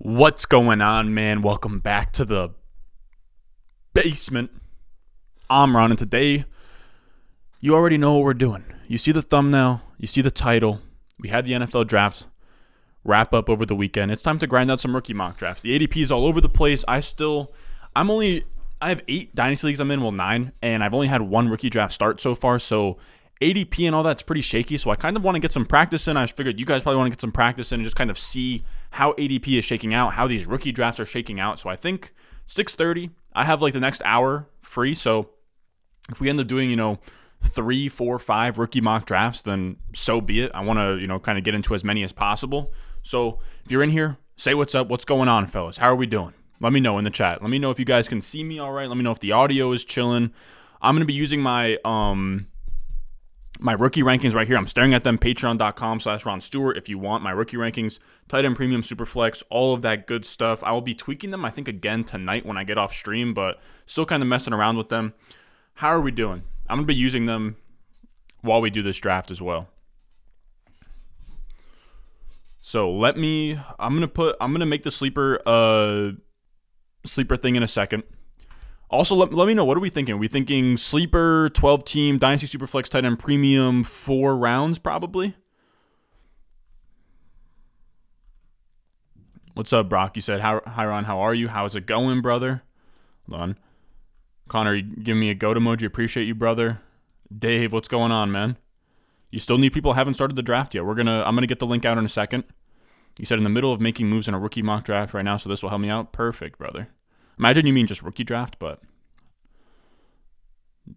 What's going on, man? Welcome back to the basement. I'm Ron, and today, you already know what we're doing. You see the thumbnail, you see the title. We had the NFL drafts wrap up over the weekend. It's time to grind out some rookie mock drafts. The ADP is all over the place. I have 8 Dynasty leagues I'm in, well 9, and I've only had 1 rookie draft start so far, so ADP and all that's pretty shaky, so I kind of want to get some practice in. I figured you guys probably want to get some practice in and just kind of see how ADP is shaking out, how these rookie drafts are shaking out. So I think 6:30, I have like the next hour free, so if we end up doing, 3, 4, 5 rookie mock drafts, then so be it. I want to, kind of get into as many as possible. So if you're in here, say what's up. What's going on, fellas? How are we doing? Let me know in the chat. Let me know if you guys can see me all right. Let me know if the audio is chilling. I'm going to be using my rookie rankings right here. I'm staring at them, patreon.com/Ron Stewart. If you want my rookie rankings, tight end premium, super flex, all of that good stuff. I will be tweaking them, I think, again tonight when I get off stream, but still kind of messing around with them. How are we doing? I'm going to be using them while we do this draft as well. So I'm going to make the sleeper thing in a second. Also, let me know, what are we thinking? Are we thinking sleeper, 12-team, Dynasty Superflex, tight end premium, 4 rounds probably? What's up, Brock? You said, hi, Ron, how are you? How's it going, brother? Hold on. Connor, you give me a goat emoji. Appreciate you, brother. Dave, what's going on, man? You still need people who haven't started the draft yet. I'm gonna get the link out in a second. You said in the middle of making moves in a rookie mock draft right now, so this will help me out. Perfect, brother. Imagine you mean just rookie draft, but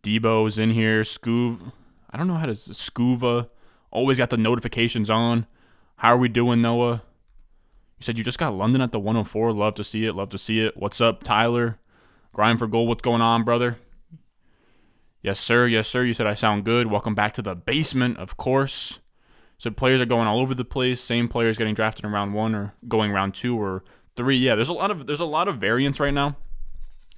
Debo's in here. I don't know how to Scuva. Always got the notifications on. How are we doing, Noah? You said you just got London at the 104. Love to see it. Love to see it. What's up, Tyler? Grind for gold. What's going on, brother? Yes, sir. Yes, sir. You said I sound good. Welcome back to the basement, of course. So players are going all over the place. Same players getting drafted in round 1 or going round 2 or 3. Yeah, there's a lot of variance right now.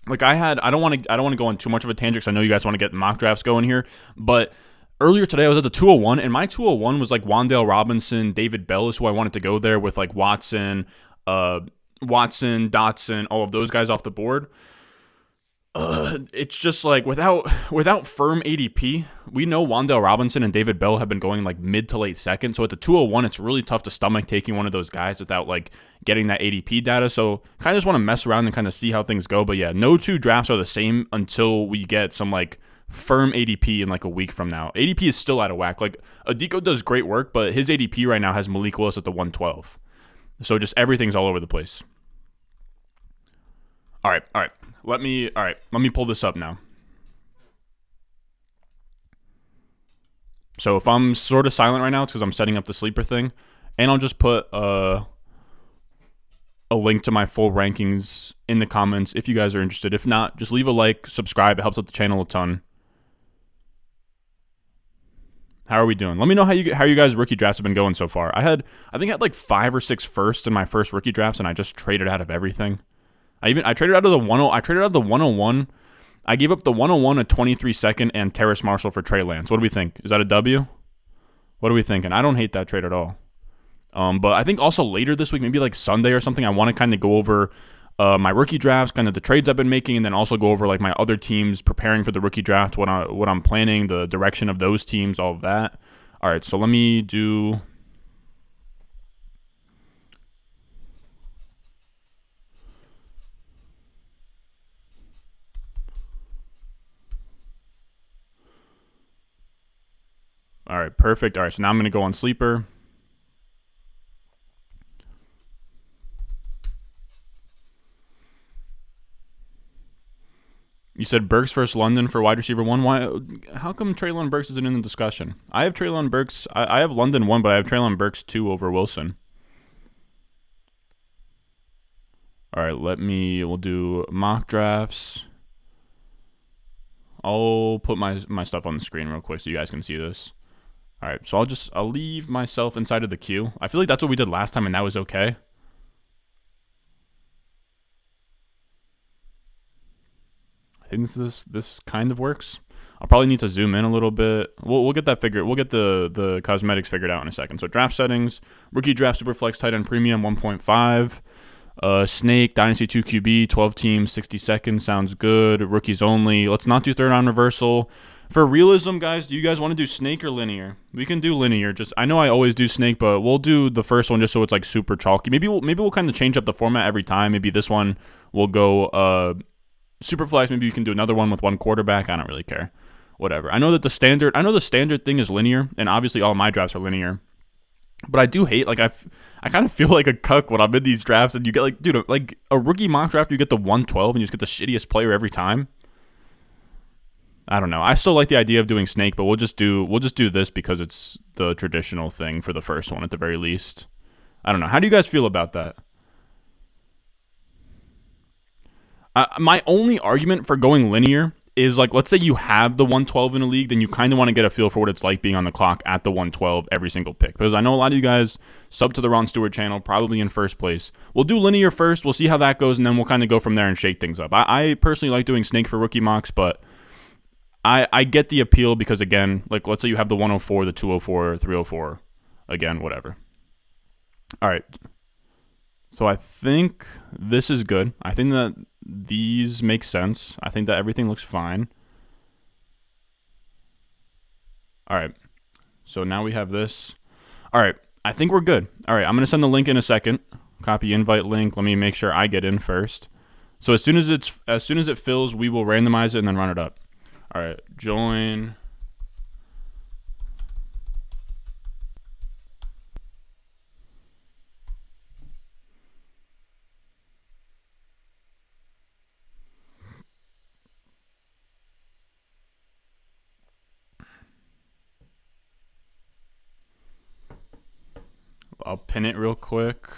Like I don't want to go on too much of a tangent because I know you guys want to get mock drafts going here, but earlier today I was at the 201 and my 201 was like Wan'Dale Robinson, David Bell is who I wanted to go there with, like Watson, Dotson, all of those guys off the board. It's just like without firm ADP, we know Wan'Dale Robinson and David Bell have been going like mid to late second. So at the 201, it's really tough to stomach taking one of those guys without like getting that ADP data. So kind of just want to mess around and kind of see how things go. But yeah, no 2 drafts are the same until we get some like firm ADP in like a week from now. ADP is still out of whack. Like Adiko does great work, but his ADP right now has Malik Willis at the 112. So just everything's all over the place. All right. Let me pull this up now. So if I'm sort of silent right now, it's because I'm setting up the sleeper thing. And I'll just put a link to my full rankings in the comments if you guys are interested. If not, just leave a like, subscribe. It helps out the channel a ton. How are we doing? Let me know how you guys' rookie drafts have been going so far. I think I had like 5 or 6 firsts in my first rookie drafts, and I just traded out of everything. I traded out of the 101. I gave up the 101, a 23 second, and Terrace Marshall for Trey Lance. What do we think? Is that a W? What are we thinking? I don't hate that trade at all. But I think also later this week, maybe like Sunday or something, I want to kind of go over my rookie drafts, kind of the trades I've been making, and then also go over like my other teams preparing for the rookie draft, what I'm planning, the direction of those teams, all of that. All right, so let me do. All right, perfect. All right, so now I'm going to go on Sleeper. You said Burks versus London for wide receiver 1. Why? How come Treylon Burks isn't in the discussion? I have Treylon Burks. I have London 1, but I have Treylon Burks 2 over Wilson. All right, we'll do mock drafts. I'll put my stuff on the screen real quick so you guys can see this. All right, so I'll leave myself inside of the queue. I feel like that's what we did last time, and that was okay. I think this kind of works. I'll probably need to zoom in a little bit. We'll get that figured. We'll get the cosmetics figured out in a second. So draft settings, rookie draft, superflex, tight end premium 1.5. Snake, Dynasty 2 QB, 12 teams, 60 seconds. Sounds good. Rookies only. Let's not do third round reversal. For realism, guys, do you guys want to do snake or linear? We can do linear. Just I know I always do snake, but we'll do the first one just so it's like super chalky. Maybe we'll kind of change up the format every time. Maybe this one will go super flex. Maybe you can do another one with one quarterback. I don't really care. Whatever. I know the standard thing is linear, and obviously all my drafts are linear. But I do hate, like, I kind of feel like a cuck when I'm in these drafts and you get, like, dude, like a rookie mock draft, you get the 112 and you just get the shittiest player every time. I don't know. I still like the idea of doing snake, but we'll just do this because it's the traditional thing for the first one at the very least. I don't know. How do you guys feel about that? My only argument for going linear is, like, let's say you have the 112 in a league, then you kind of want to get a feel for what it's like being on the clock at the 112 every single pick. Because I know a lot of you guys sub to the Ron Stewart channel, probably in first place. We'll do linear first. We'll see how that goes, and then we'll kind of go from there and shake things up. I personally like doing snake for rookie mocks, but I get the appeal because, again, like, let's say you have the 104, the 204, 304, again, whatever. All right. So I think this is good. I think that these make sense. I think that everything looks fine. All right. So now we have this. All right. I think we're good. All right. I'm going to send the link in a second. Copy invite link. Let me make sure I get in first. So as soon as it fills, we will randomize it and then run it up. All right. Join. I'll pin it real quick.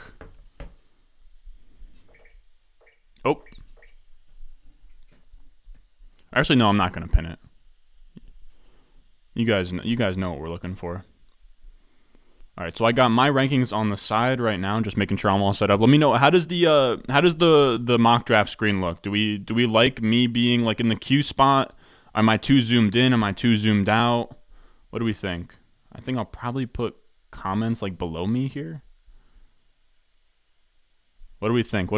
Oh. Actually, no, I'm not going to pin it. You guys know what we're looking for. All right, so I got my rankings on the side right now, just making sure I'm all set up. Let me know, how does the mock draft screen look? Do we like me being like in the Q spot? Am I too zoomed in? Am I too zoomed out? What do we think? I think I'll probably put comments like below me here. What do we think?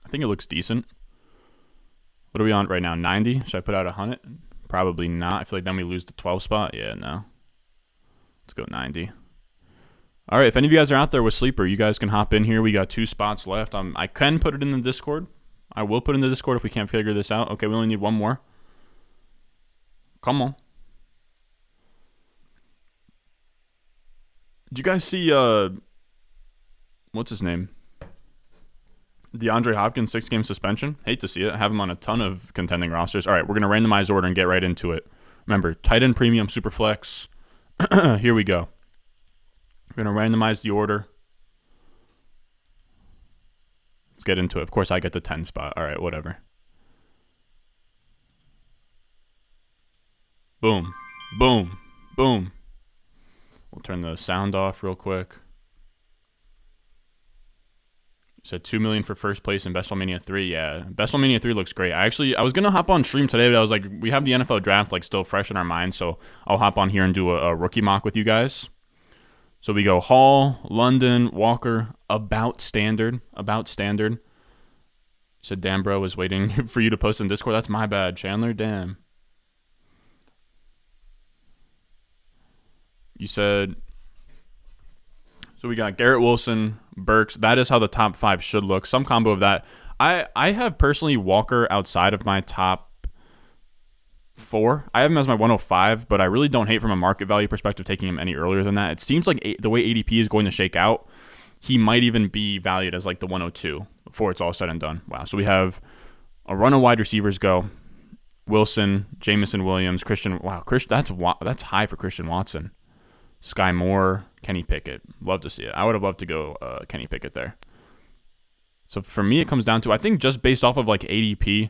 I think it looks decent. What are we on right now? 90? Should I put out 100? Probably not. I feel like then we lose the 12 spot. Yeah, no. Let's go 90. All right, if any of you guys are out there with Sleeper, you guys can hop in here. We got 2 spots left. I can put it in the Discord. I will put it in the Discord if we can't figure this out. Okay, we only need one more. Come on. Did you guys see, what's his name? DeAndre Hopkins, 6-game suspension. Hate to see it. I have him on a ton of contending rosters. All right, we're going to randomize order and get right into it. Remember, tight end premium, super flex. Here we go. We're going to randomize the order. Let's get into it. Of course, I get the 10 spot. All right, whatever. Boom. Boom. Boom. We'll turn the sound off real quick. Said 2 million for first place in Best Ball Mania 3. Yeah, Best Ball Mania 3 looks great. I was gonna hop on stream today, but I was like, we have the NFL draft like still fresh in our minds, so I'll hop on here and do a rookie mock with you guys. So we go Hall, London, Walker, about standard. Said damn, bro, was waiting for you to post in Discord. That's my bad, Chandler. Damn. You said. So we got Garrett Wilson, Burks. That is how the top 5 should look. Some combo of that. I have personally Walker outside of my top 4. I have him as my 105, but I really don't hate from a market value perspective taking him any earlier than that. It seems like the way ADP is going to shake out, he might even be valued as like the 102 before it's all said and done. Wow. So we have a run of wide receivers go. Wilson, Jamison Williams, Christian. Wow, that's high for Christian Watson. Sky Moore, Kenny Pickett. Love to see it. I would have loved to go Kenny Pickett there. So for me, it comes down to, I think just based off of like ADP,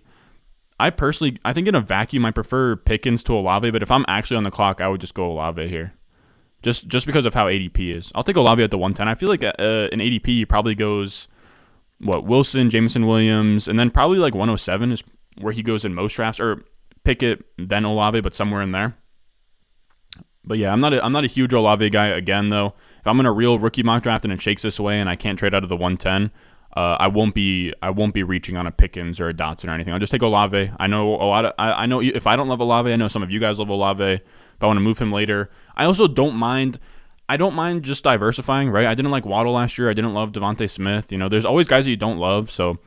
I think in a vacuum, I prefer Pickens to Olave, but if I'm actually on the clock, I would just go Olave here. Just because of how ADP is. I'll take Olave at the 110. I feel like in ADP probably goes, Wilson, Jamison Williams, and then probably like 107 is where he goes in most drafts, or Pickett, then Olave, but somewhere in there. But yeah, I'm not a huge Olave guy again though. If I'm in a real rookie mock draft and it shakes this way and I can't trade out of the 110, I won't be reaching on a Pickens or a Dotson or anything. I'll just take Olave. I know a lot of I know if I don't love Olave, I know some of you guys love Olave. If I want to move him later, I also don't mind. I don't mind just diversifying, right? I didn't like Waddle last year. I didn't love Devontae Smith. You know, there's always guys that you don't love, so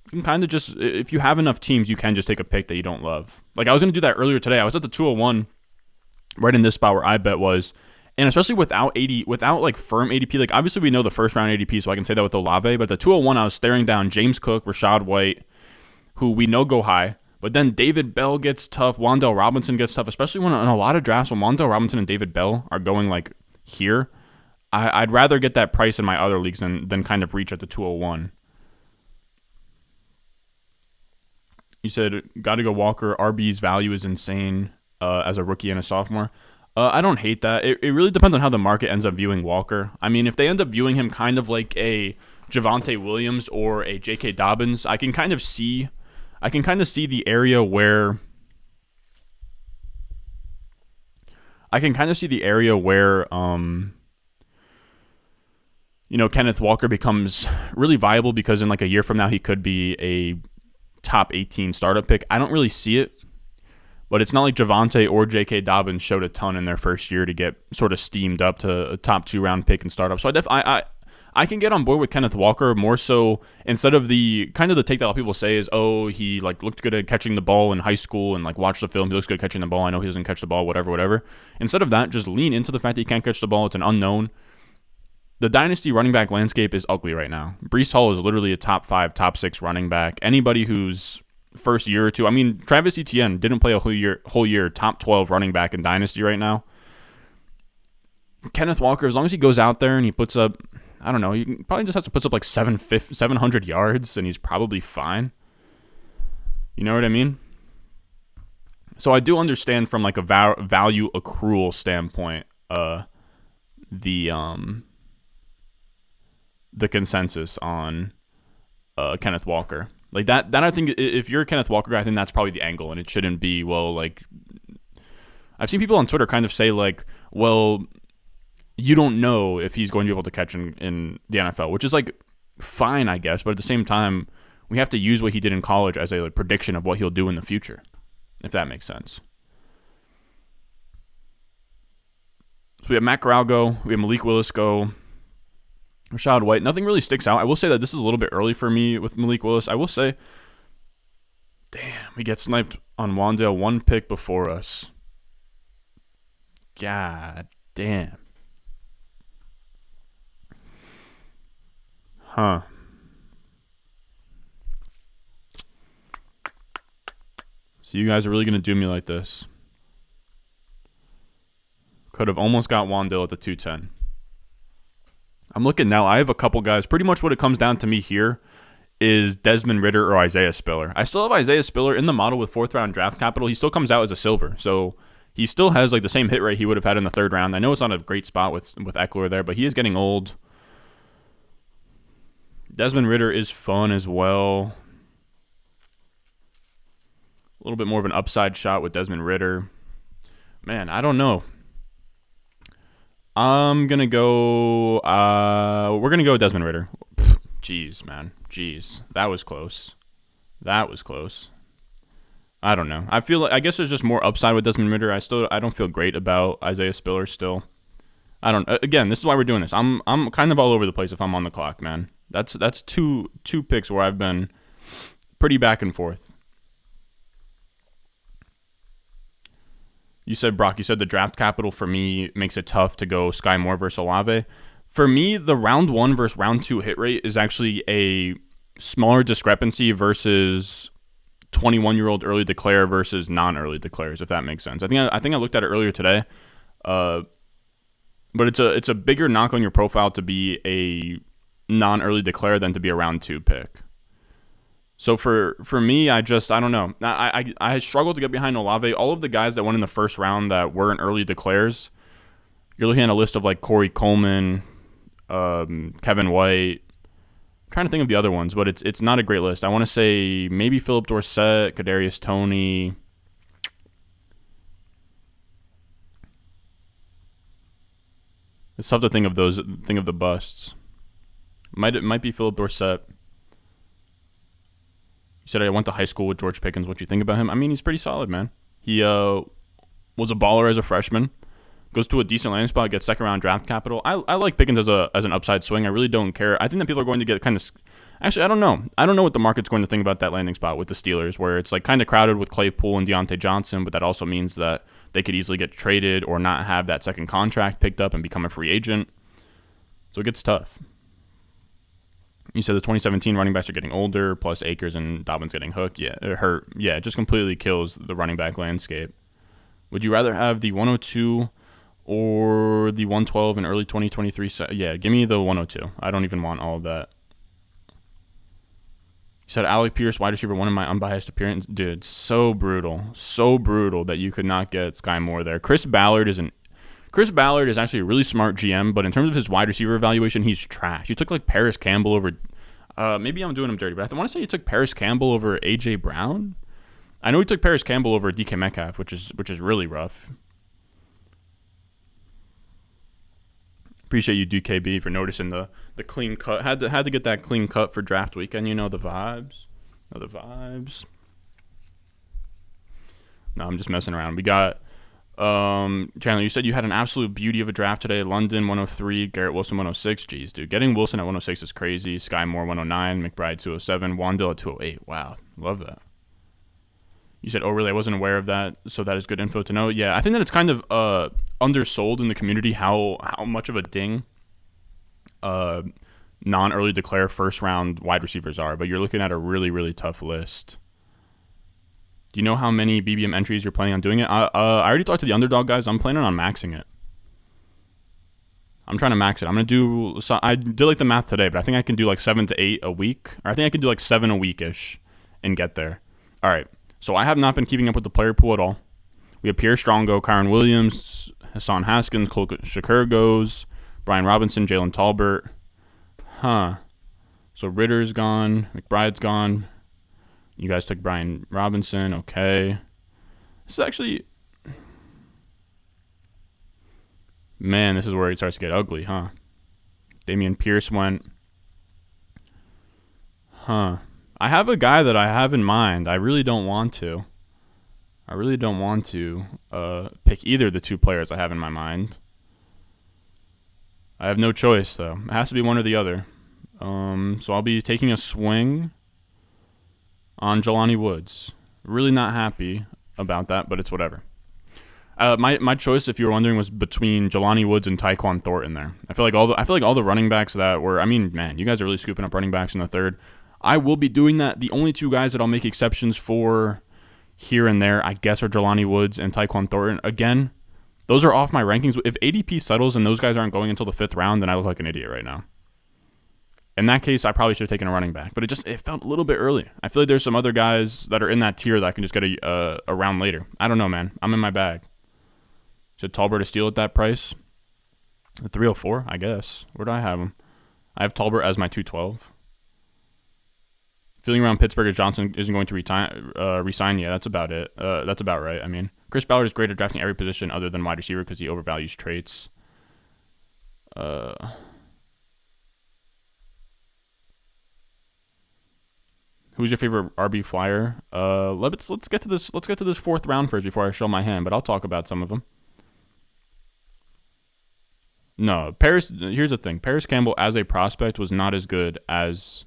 you can kind of just, if you have enough teams, you can just take a pick that you don't love. Like I was going to do that earlier today. I was at the 201, right in this spot where I bet was, and especially without like firm ADP, like obviously we know the first round ADP, so I can say that with Olave, but at the 201, I was staring down James Cook, Rashad White, who we know go high. But then David Bell gets tough. Wan'Dale Robinson gets tough, especially when in a lot of drafts when Wan'Dale Robinson and David Bell are going like here. I'd rather get that price in my other leagues than kind of reach at the 201. You said, got to go Walker. RB's value is insane as a rookie and a sophomore. I don't hate that. It really depends on how the market ends up viewing Walker. I mean, if they end up viewing him kind of like a Javonte Williams or a J.K. Dobbins, I can kind of see the area where Kenneth Walker becomes really viable because in like a year from now he could be a top 18 startup pick. I don't really see it, but it's not like Javonte or J.K. Dobbins showed a ton in their first year to get sort of steamed up to a top 2 round pick in startup. So I can get on board with Kenneth Walker more so instead of the kind of the take that a lot of people say is, oh, he like looked good at catching the ball in high school and like watch the film. He looks good at catching the ball. I know he doesn't catch the ball, whatever. Instead of that, just lean into the fact that he can't catch the ball. It's an unknown. The Dynasty running back landscape is ugly right now. Breece Hall is literally a top 5, top 6 running back. Anybody who's first year or two, I mean, Travis Etienne didn't play a whole year, top 12 running back in Dynasty right now. Kenneth Walker, as long as he goes out there and he puts up, I don't know, he probably just has to put up like 700 yards and he's probably fine. You know what I mean? So I do understand from like a value accrual standpoint, the consensus on Kenneth Walker. Like that I think if you're a Kenneth Walker guy, I think that's probably the angle, and it shouldn't be, well, like I've seen people on Twitter kind of say like, well, you don't know if he's going to be able to catch in the NFL, which is like fine, I guess, but at the same time, we have to use what he did in college as a prediction of what he'll do in the future, if that makes sense. So we have Matt Corral go, we have Malik Willis go, Rashad White. Nothing really sticks out. I will say that this is a little bit early for me with Malik Willis. I will say, damn, we get sniped on Wan'Dale 1 pick before us. God damn. Huh. So you guys are really going to do me like this. Could have almost got Wan'Dale at the 210. I'm looking now. I have a couple guys. Pretty much what it comes down to me here is Desmond Ridder or Isaiah Spiller. I still have Isaiah Spiller in the model with 4th round draft capital. He still comes out as a silver. So he still has like the same hit rate he would have had in the 3rd round. I know it's not a great spot with Eckler there, but he is getting old. Desmond Ridder is fun as well. A little bit more of an upside shot with Desmond Ridder. Man, I don't know. I'm going to go, we're going to go with Desmond Ridder. Jeez, man. Jeez. That was close. I don't know. I guess there's just more upside with Desmond Ridder. I don't feel great about Isaiah Spiller still. Again, this is why we're doing this. I'm kind of all over the place if I'm on the clock, man. That's two picks where I've been pretty back and forth. You said, Brock, the draft capital for me makes it tough to go Sky Moore versus Olave. For me, the round 1 versus round 2 hit rate is actually a smaller discrepancy versus 21-year-old early declare versus non-early declares, if that makes sense. I think I looked at it earlier today, but it's a bigger knock on your profile to be a non-early declare than to be a round 2 pick. So for me, I don't know. I struggle to get behind Olave. All of the guys that went in the 1st round that weren't early declares, you're looking at a list of like Corey Coleman, Kevin White. I'm trying to think of the other ones, but it's not a great list. I want to say maybe Philip Dorsett, Kadarius Toney. It's tough to think of the busts. It might be Philip Dorsett. You said I went to high school with George Pickens. What you think about him? I mean, he's pretty solid, man. He was a baller as a freshman. Goes to a decent landing spot, gets second round draft capital. I like Pickens as an upside swing. I really don't care. I think that people are going to get kind of. Actually, I don't know. I don't know what the market's going to think about that landing spot with the Steelers, where it's like kind of crowded with Claypool and Deontay Johnson, but that also means that they could easily get traded or not have that second contract picked up and become a free agent. So it gets tough. You said the 2017 running backs are getting older, plus Akers and Dobbins getting hurt. Yeah, it just completely kills the running back landscape. Would you rather have the 102 or the 112 in early 2023? Yeah, give me the 102. I don't even want all of that. You said Alec Pierce, wide receiver, one in my unbiased appearance. Dude, so brutal that you could not get Sky Moore there. Chris Ballard is actually a really smart GM, but in terms of his wide receiver evaluation, he's trash. He took like Paris Campbell over. Maybe I'm doing him dirty, but I want to say he took Paris Campbell over AJ Brown. I know he took Paris Campbell over DK Metcalf, which is really rough. Appreciate you, DKB, for noticing the clean cut. Had to get that clean cut for draft weekend. You know the vibes. No, I'm just messing around. We got Chandler. You said you had an absolute beauty of a draft today. London 103, Garrett Wilson 106. Jeez, dude, getting Wilson at 106 is crazy. Sky Moore 109, McBride 207, Wandale at 208. Wow, love that. You said, oh, really? I wasn't aware of that, so that is good info to know. Yeah, I think that it's kind of undersold in the community how much of a ding non-early declare first-round wide receivers are, but you're looking at a really, really tough list. Do you know how many BBM entries you're planning on doing it? I already talked to the underdog guys. I'm planning on maxing it. I'm trying to max it. I'm going to do – I did like the math today, but I think I can do like 7 to 8 a week. Or I think I can do like 7 a week-ish and get there. All right. So I have not been keeping up with the player pool at all. We have Pierre Strongo, Kyron Williams, Hassan Haskins, Cole Shakur goes, Brian Robinson, Jalen Tolbert. So Ritter's gone, McBride's gone. You guys took Brian Robinson, okay. This is actually... Man, this is where it starts to get ugly, huh? Damian Pierce went. I have a guy that I have in mind. I really don't want to pick either of the two players I have in my mind. I have no choice, though. It has to be one or the other. So I'll be taking a swing on Jelani Woods. Really not happy about that, but it's whatever. My choice, if you were wondering, was between Jelani Woods and Tyquan Thornton there. I feel like all the running backs that were, I mean, man, you guys are really scooping up running backs in the third. I will be doing that. The only two guys that I'll make exceptions for here and there, I guess, are Jelani Woods and Tyquan Thornton. Again, those are off my rankings. If ADP settles and those guys aren't going until the 5th round, then I look like an idiot right now. In that case, I probably should have taken a running back, but it felt a little bit early. I feel like there's some other guys that are in that tier that I can just get a round later. I don't know, man. I'm in my bag. Should Tolbert a steal at that price? At 304, I guess. Where do I have him? I have Tolbert as my 212. Feeling around Pittsburgh as Johnson isn't going to resign. Yeah, that's about it. That's about right. I mean, Chris Ballard is great at drafting every position other than wide receiver because he overvalues traits. Who's your favorite RB flyer? Let's get to this. Let's get to this 4th round first before I show my hand. But I'll talk about some of them. No, Paris. Here's the thing. Paris Campbell as a prospect was not as good as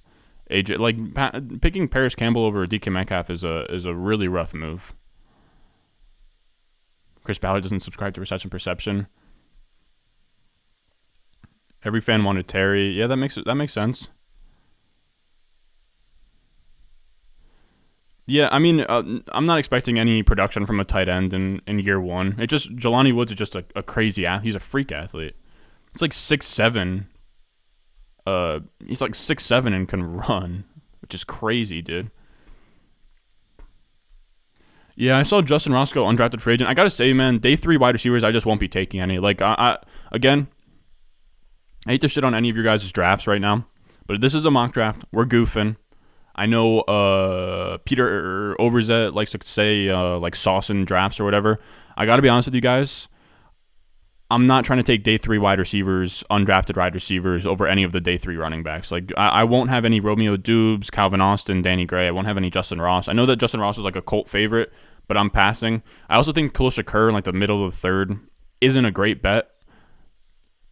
AJ. Like picking Paris Campbell over DK Metcalf is a really rough move. Chris Ballard doesn't subscribe to Reception Perception. Every fan wanted Terry. Yeah, that makes sense. Yeah, I mean, I'm not expecting any production from a tight end in year one. Jelani Woods is just a crazy athlete. He's a freak athlete. It's like 6'7". He's like 6'7" and can run, which is crazy, dude. Yeah, I saw Justin Roscoe, undrafted free agent. I gotta say, man, day 3 wide receivers, I just won't be taking any. Like, again, I hate to shit on any of your guys' drafts right now, but this is a mock draft. We're goofing. I know Peter Overzet likes to say like sauce in drafts or whatever. I got to be honest with you guys. I'm not trying to take day 3 wide receivers, undrafted wide receivers over any of the day 3 running backs. Like I won't have any Romeo Dubes, Calvin Austin, Danny Gray. I won't have any Justin Ross. I know that Justin Ross is like a cult favorite, but I'm passing. I also think Khalil Shakir in like the middle of the 3rd isn't a great bet.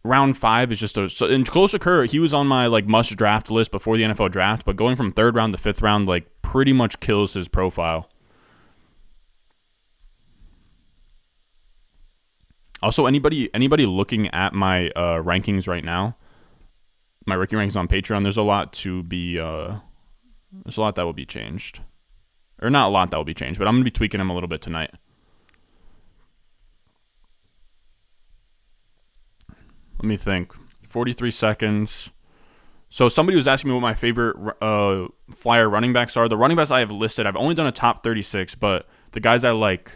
Round 5 is just and Khalil Shakir, he was on my like must draft list before the NFL draft, but going from 3rd round to 5th round like pretty much kills his profile. Also, anybody looking at my rankings right now, my rookie rankings on Patreon, there's a lot that will be changed. Or not a lot that will be changed, but I'm going to be tweaking them a little bit tonight. Let me think. 43 seconds. So somebody was asking me what my favorite Flyer running backs are. The running backs I have listed, I've only done a top 36, but the guys I like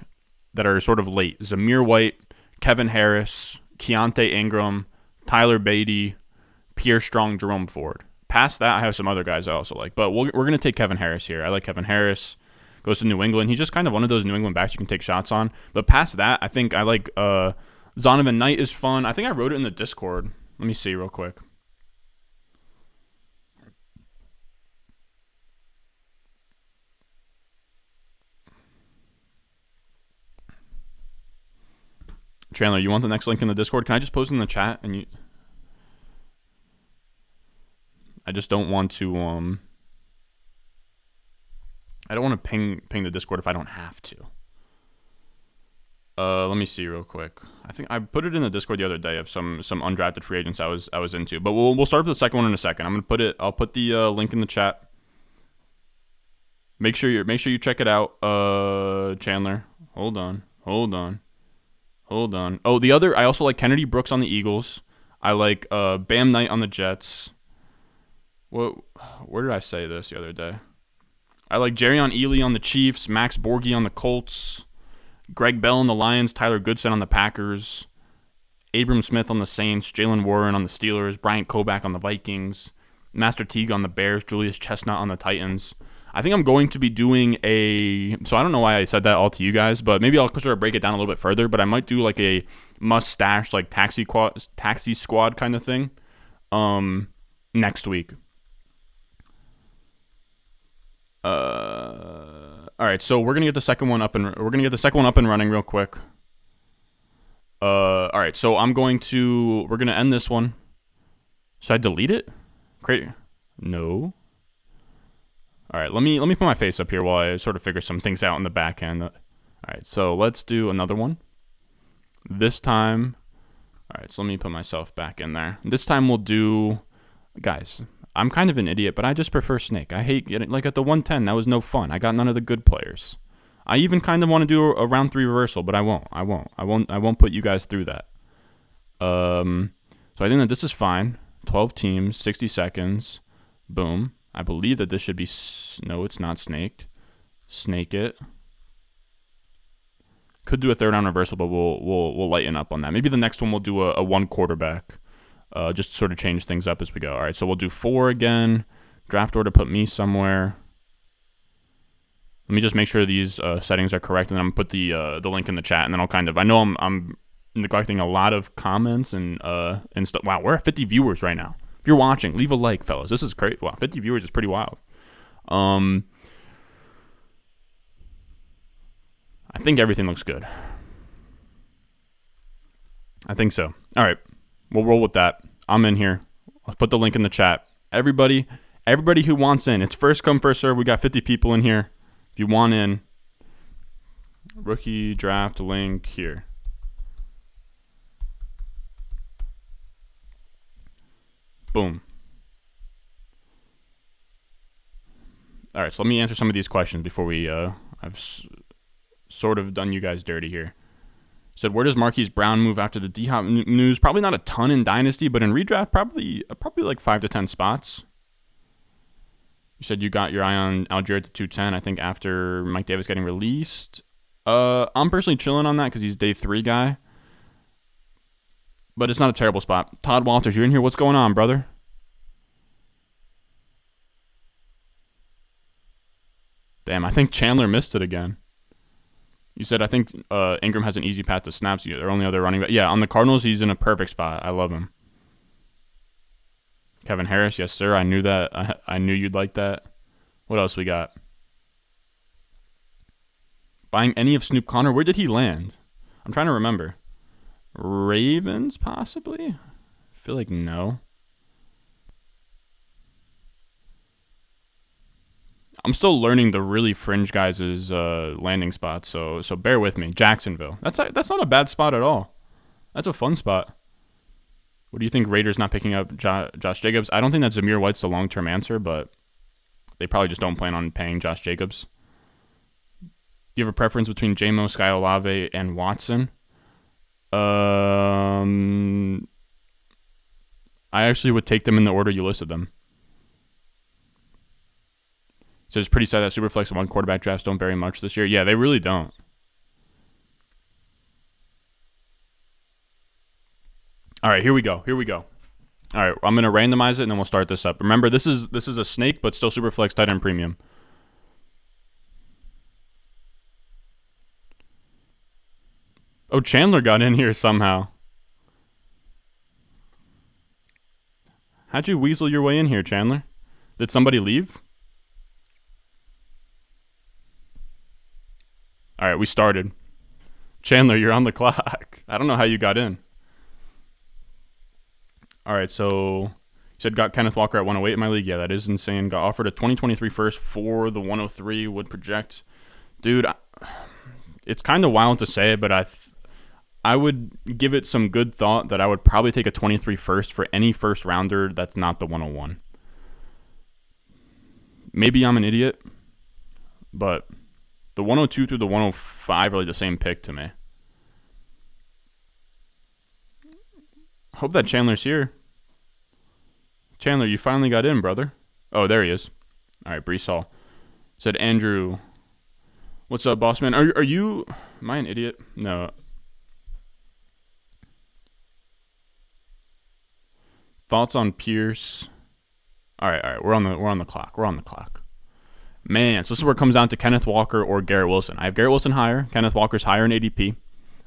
that are sort of late, Zamir White, Kevin Harris, Keontae Ingram, Tyler Beatty, Pierre Strong, Jerome Ford. Past that, I have some other guys I also like. But we're going to take Kevin Harris here. I like Kevin Harris. Goes to New England. He's just kind of one of those New England backs you can take shots on. But past that, I think I like Zonovan Knight is fun. I think I wrote it in the Discord. Let me see real quick. Chandler, you want the next link in the Discord? Can I just post in the chat and you? I just don't want to I don't want to ping the Discord if I don't have to. Let me see real quick. I think I put it in the Discord the other day of some undrafted free agents I was into. But we'll start with the second one in a second. I'll put the link in the chat. Make sure you check it out. Chandler. Hold on. Oh, I also like Kennedy Brooks on the Eagles. I like Bam Knight on the Jets. Where did I say this the other day? I like Jerrion Ealy on the Chiefs, Max Borghi on the Colts, Greg Bell on the Lions, Tyler Goodson on the Packers, Abram Smith on the Saints, Jalen Warren on the Steelers, Bryant Koback on the Vikings, Master Teague on the Bears, Julius Chestnut on the Titans. I think I'm going to be doing so I don't know why I said that all to you guys, but maybe I'll sort of break it down a little bit further, but I might do like a must-stash, like taxi squad kind of thing next week. All right, so we're gonna get the second one up and running real quick. All right, so we're gonna end this one. Should I delete it? No. All right, let me put my face up here while I sort of figure some things out in the back end. All right, so let's do another one. This time, all right, so let me put myself back in there. This time we'll do, guys, I'm kind of an idiot, but I just prefer Snake. I hate getting, like at the 110, that was no fun. I got none of the good players. I even kind of want to do a round 3 reversal, but I won't put you guys through that. So I think that this is fine. 12 teams, 60 seconds. Boom. I believe that this should be, no, it's not snaked. Snake it. Could do a 3rd round reversal, but we'll lighten up on that. Maybe the next one we'll do a 1 quarterback. Just to sort of change things up as we go. All right, so we'll do 4 again. Draft order, put me somewhere. Let me just make sure these settings are correct, and then I'm gonna put the link in the chat, and then I know I'm neglecting a lot of comments and stuff. Wow, we're at 50 viewers right now. If you're watching, leave a like, fellas. This is great. Wow, 50 viewers is pretty wild. I think everything looks good. I think so. All right. We'll roll with that. I'm in here. I'll put the link in the chat. Everybody who wants in, it's first come, first serve. We got 50 people in here. If you want in, rookie draft link here. Boom. All right, so let me answer some of these questions before we, I've sort of done you guys dirty here. Said, where does Marquise Brown move after the D-Hop news? Probably not a ton in Dynasty, but in redraft, probably like 5 to 10 spots. You said you got your eye on Algier at the 210, I think, after Mike Davis getting released. I'm personally chilling on that because he's day 3 guy. But it's not a terrible spot. Todd Walters, you're in here. What's going on, brother? Damn, I think Chandler missed it again. You said, I think Ingram has an easy path to snaps. Their only other running back. Yeah, on the Cardinals, he's in a perfect spot. I love him. Kevin Harris, yes, sir. I knew that. I knew you'd like that. What else we got? Buying any of Snoop Connor. Where did he land? I'm trying to remember. Ravens, possibly? I feel like no. I'm still learning the really fringe guys' landing spots, so bear with me. Jacksonville. That's not a bad spot at all. That's a fun spot. What do you think Raiders not picking up Josh Jacobs? I don't think that Zamir White's the long-term answer, but they probably just don't plan on paying Josh Jacobs. Do you have a preference between J-Mo, Sky Olave, and Watson? I actually would take them in the order you listed them. So it's pretty sad that Superflex and one quarterback drafts don't vary much this year. Yeah, they really don't. All right, here we go. All right, I'm gonna randomize it and then we'll start this up. Remember, this is a snake, but still Superflex tight end premium. Oh, Chandler got in here somehow. How'd you weasel your way in here, Chandler? Did somebody leave? All right, we started. Chandler, you're on the clock. I don't know how you got in. All right, so you said got Kenneth Walker at 108 in my league. Yeah, that is insane. Got offered a 2023 first for the 103. Would project. Dude, it's kind of wild to say, but I would give it some good thought that I would probably take a 23 first for any first rounder that's not the 101. Maybe I'm an idiot, but the 102 through the 105 are like the same pick to me. Hope that Chandler's here. Chandler, you finally got in, brother. Oh, there he is. All right, Brees Hall. Said Andrew. What's up, boss man? Are you... Am I an idiot? No. Thoughts on Pierce? All right. We're on the clock. Man, so this is where it comes down to Kenneth Walker or Garrett Wilson. I have Garrett Wilson higher. Kenneth Walker's higher in ADP.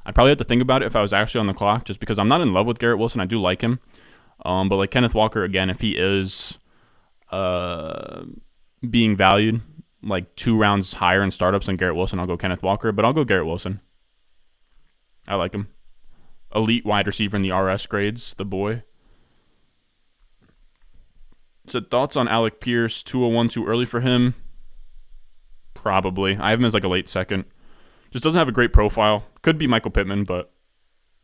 I'd probably have to think about it if I was actually on the clock, just because I'm not in love with Garrett Wilson. I do like him. But like Kenneth Walker, again, if he is being valued like 2 rounds higher in startups than Garrett Wilson, I'll go Kenneth Walker. But I'll go Garrett Wilson. I like him. Elite wide receiver in the RS grades, the boy. So thoughts on Alec Pierce? 201 too early for him? Probably. I have him as like a late second. Just doesn't have a great profile. Could be Michael Pittman, but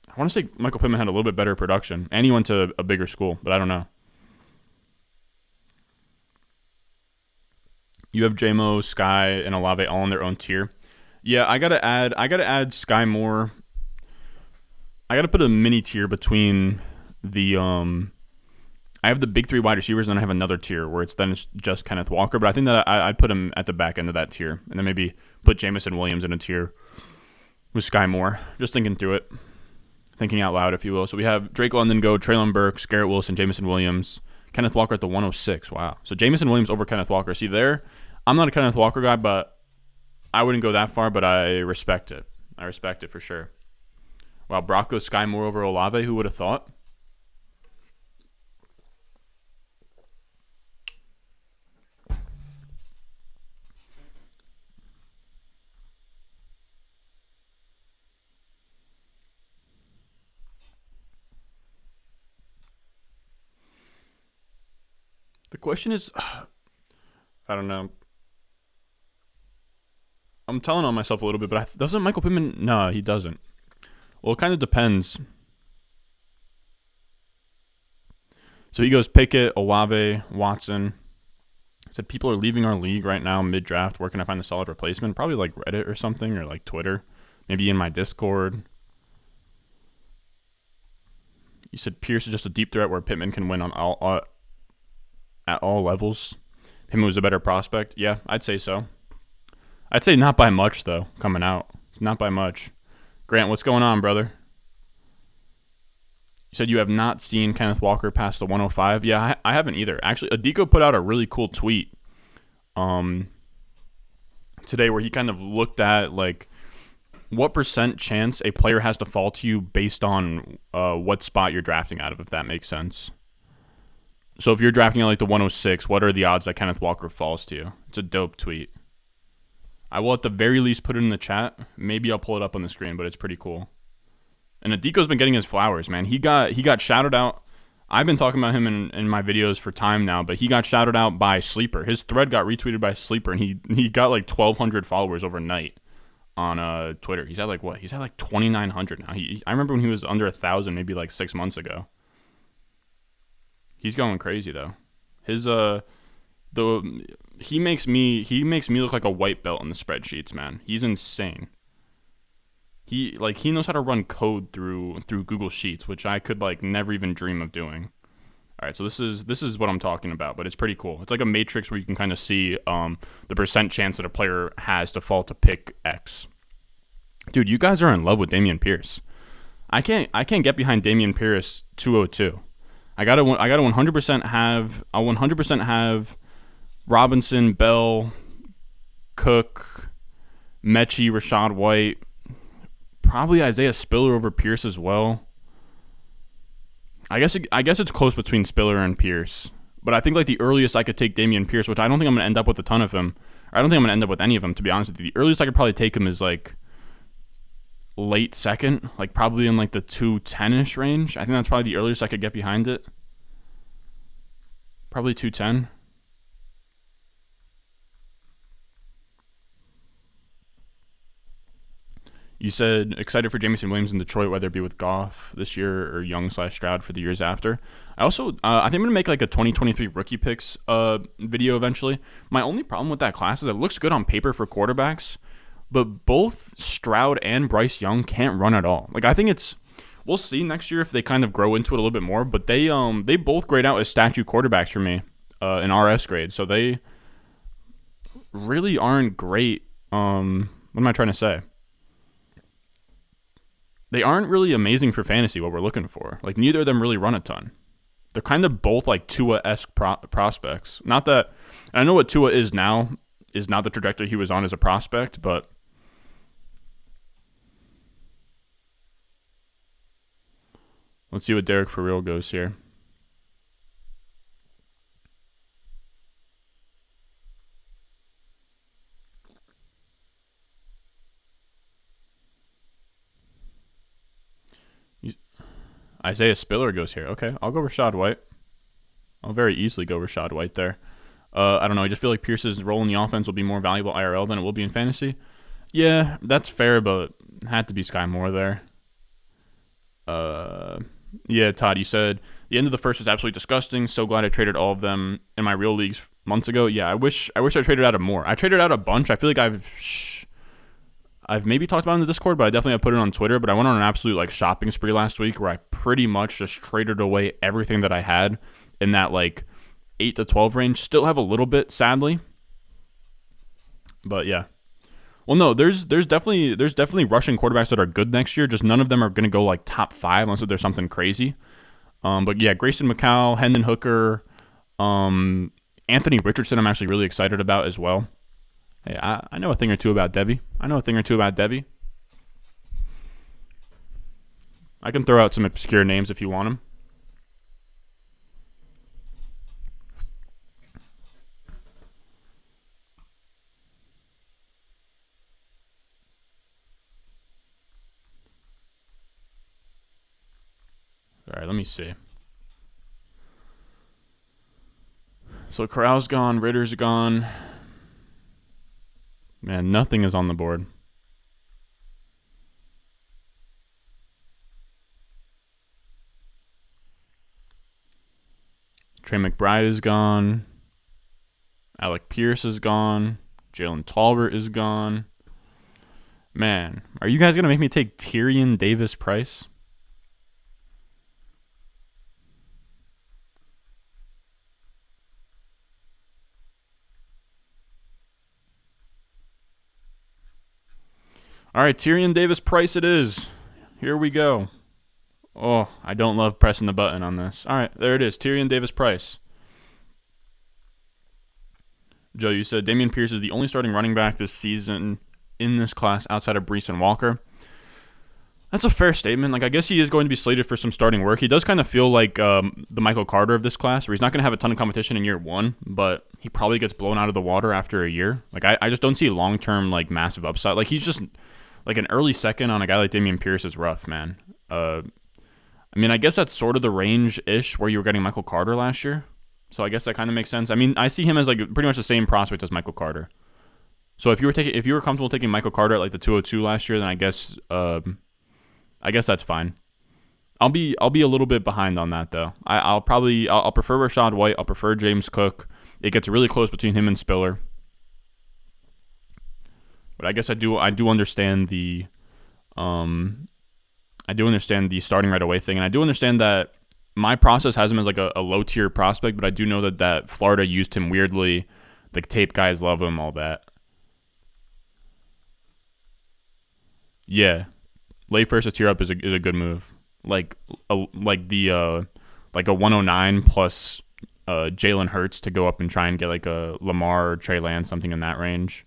I want to say Michael Pittman had a little bit better production. And he went to a bigger school, but I don't know. You have J-Mo, Sky, and Olave all in their own tier. Yeah, I gotta add Sky Moore. I gotta put a mini tier between the I have the big 3 wide receivers, and then I have another tier where it's just Kenneth Walker. But I think that I'd put him at the back end of that tier, and then maybe put Jamison Williams in a tier with Sky Moore. Just thinking through it, thinking out loud, if you will. So we have Drake London go, Treylon Burks, Garrett Wilson, Jamison Williams, Kenneth Walker at the 106. Wow. So Jamison Williams over Kenneth Walker. See there, I'm not a Kenneth Walker guy, but I wouldn't go that far. But I respect it. I respect it for sure. Wow, Brock goes Sky Moore over Olave. Who would have thought? The question is, I don't know. I'm telling on myself a little bit, but doesn't Michael Pittman? No, he doesn't. Well, it kind of depends. So he goes Pickett, Olave, Watson. Said people are leaving our league right now mid-draft. Where can I find a solid replacement? Probably like Reddit or something, or like Twitter. Maybe in my Discord. You said Pierce is just a deep threat where Pittman can win on at all levels. Pittman was a better prospect. Yeah, I'd say so. I'd say not by much, though, coming out. Not by much. Grant, what's going on, brother? You said you have not seen Kenneth Walker past the 105. Yeah, I haven't either. Actually, Adiko put out a really cool tweet today where he kind of looked at, like, what percent chance a player has to fall to you based on what spot you're drafting out of, if that makes sense. So if you're drafting at like the 106, what are the odds that Kenneth Walker falls to you? It's a dope tweet. I will at the very least put it in the chat. Maybe I'll pull it up on the screen, but it's pretty cool. And Adiko's been getting his flowers, man. He got shouted out. I've been talking about him in my videos for time now, but he got shouted out by Sleeper. His thread got retweeted by Sleeper, and he got like 1,200 followers overnight on Twitter. He's at like what? He's at like 2,900 now. I remember when he was under 1,000, maybe like 6 months ago. He's going crazy though. He makes me look like a white belt in the spreadsheets, man. He's insane. He knows how to run code through Google Sheets, which I could like never even dream of doing. All right, so this is what I'm talking about, but it's pretty cool. It's like a matrix where you can kind of see the percent chance that a player has to fall to pick X. Dude, you guys are in love with Dameon Pierce. I can't get behind Dameon Pierce 202. I gotta 100% have Robinson, Bell, Cook, Mechie, Rashad White, probably Isaiah Spiller over Pierce as well. I guess it's close between Spiller and Pierce, but I think like the earliest I could take Dameon Pierce, which I don't think I'm gonna end up with a ton of him. I don't think I'm gonna end up with any of them, to be honest with you. The earliest I could probably take him is like late second, like probably in like the 210-ish range. I think that's probably the earliest I could get behind it. Probably 210. You said excited for Jameson Williams in Detroit, whether it be with Goff this year or Young/Stroud for the years after. I also I think I'm gonna make like a 2023 rookie picks video eventually. My only problem with that class is it looks good on paper for quarterbacks, but both Stroud and Bryce Young can't run at all. Like I think we'll see next year if they kind of grow into it a little bit more. But they both grade out as statue quarterbacks for me in RS grade, so they really aren't great. What am I trying to say? They aren't really amazing for fantasy, what we're looking for. Like, neither of them really run a ton. They're kind of both, like, Tua-esque prospects. Not that... I know what Tua is now is not the trajectory he was on as a prospect, but... Let's see what Derek for real goes here. Isaiah Spiller goes here. Okay, I'll go Rashad White. I'll very easily go Rashad White there. I don't know. I just feel like Pierce's role in the offense will be more valuable IRL than it will be in fantasy. Yeah, that's fair, but it had to be Sky Moore there. Yeah, Todd, you said the end of the first was absolutely disgusting. So glad I traded all of them in my real leagues months ago. Yeah, I wish I traded out of more. I traded out a bunch. I feel like I've maybe talked about it in the Discord, but I definitely have put it on Twitter. But I went on an absolute like shopping spree last week where I pretty much just traded away everything that I had in that like 8 to 12 range. Still have a little bit, sadly. But yeah. Well, no, there's definitely rushing quarterbacks that are good next year. Just none of them are going to go like top 5 unless there's something crazy. But yeah, Grayson McCall, Hendon Hooker, Anthony Richardson I'm actually really excited about as well. Hey, I know a thing or two about Debbie. I can throw out some obscure names if you want them. All right, let me see. So Corral's gone, Ritter's gone. Man, nothing is on the board. Trey McBride is gone. Alec Pierce is gone. Jalen Tolbert is gone. Man, are you guys going to make me take Tyrion Davis-Price? All right, Tyrion Davis-Price it is. Here we go. Oh, I don't love pressing the button on this. All right, there it is. Tyrion Davis-Price. Joe, you said Dameon Pierce is the only starting running back this season in this class outside of Brees and Walker. That's a fair statement. Like, I guess he is going to be slated for some starting work. He does kind of feel like the Michael Carter of this class, where he's not going to have a ton of competition in year one, but he probably gets blown out of the water after a year. Like, I just don't see long-term, like, massive upside. Like, he's just, like, an early second on a guy like Dameon Pierce is rough, man. I mean, I guess that's sort of the range-ish where you were getting Michael Carter last year. So I guess that kind of makes sense. I mean, I see him as, like, pretty much the same prospect as Michael Carter. So if you were comfortable taking Michael Carter at, like, the 202 last year, then I guess that's fine. I'll be a little bit behind on that though. I'll prefer Rachaad White. I'll prefer James Cook. It gets really close between him and Spiller. But I guess I do understand the starting right away thing, and I do understand that my process has him as like a low tier prospect, but I do know that Florida used him weirdly. The tape guys love him, all that. Yeah. Late first to tier up is a good move. Like a 109 plus Jalen Hurts to go up and try and get like a Lamar or Trey Lance, something in that range.